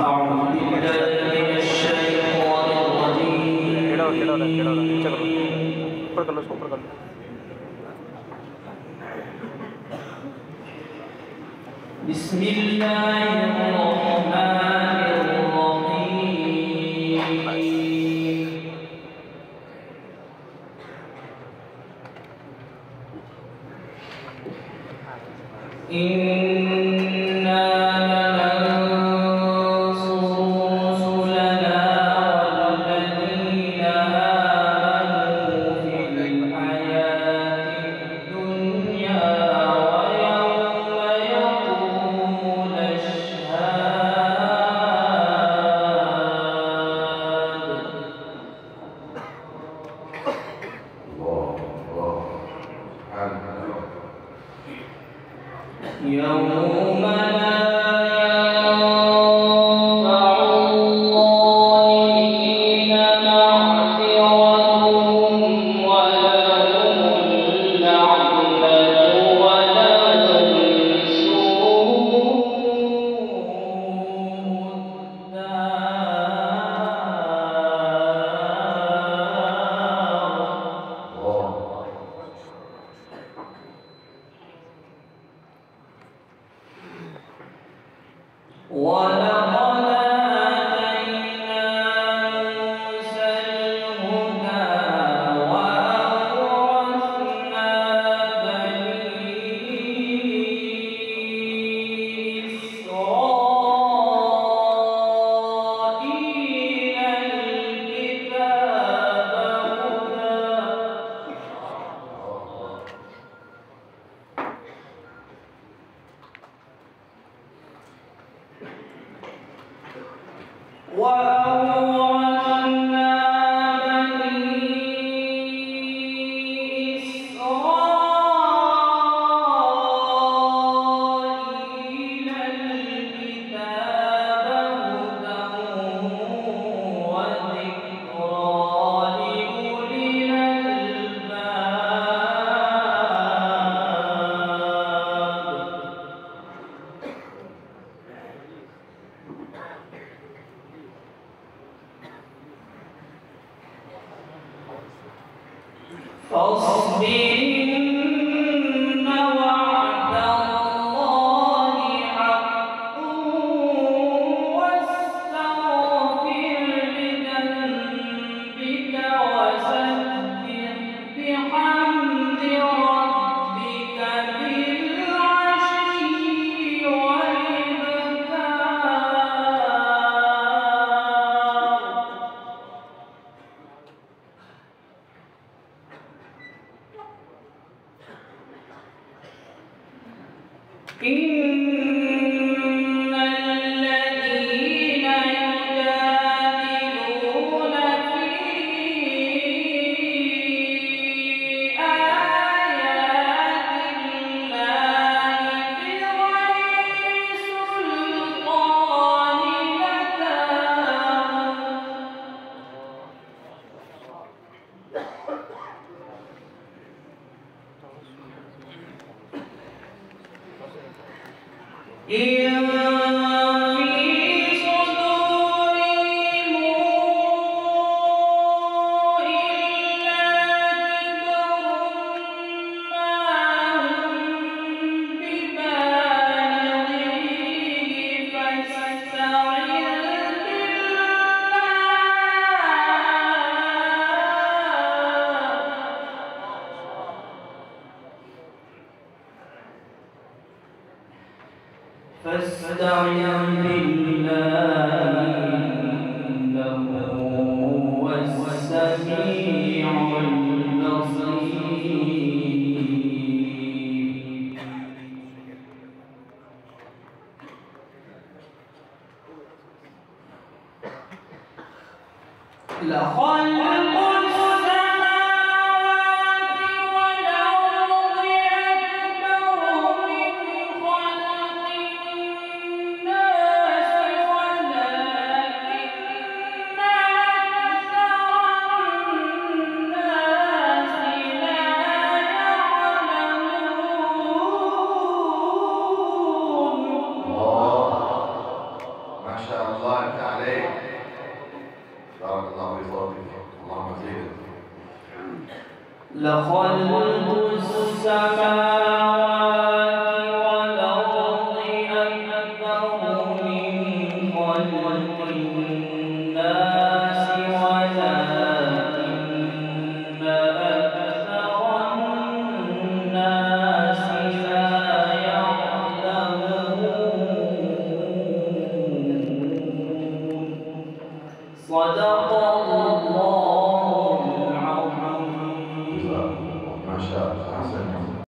أعوذ بالله من الشيطان الرجيم بسم الله الرحمن الرحيم إنا لننصر رسلنا والذين آمنوا في الحياة الدنيا ويوم يقوم الأشهاد يوم لا ينفع الظالمين معذرتهم ولهم اللعنة ولهم سوء ولقد آتينا موسى الهدى وأورثنا بني إسرائيل الكتاب وأورثنا بني إسرائيل الكتاب هدى وذكرى لأولي الألباب فاصبر إن وعد الله حق واستغفر لذنبك وسبح بحمد ربك بالعشي والإبكار إن الذين يجادلون في آيات الله بغير سلطان إن في صدورهم إلا كبر ما هم ببالغيه فاستعذ فاستعذ بالله إنه هو السميع البصير لخلق السماوات والأرض أكبر من خلق الناس ولكن ما شاء الله لخلق السماوات والأرض أكبر من خلق الناس ولكن أكثر الناس لا يعلمون. صدق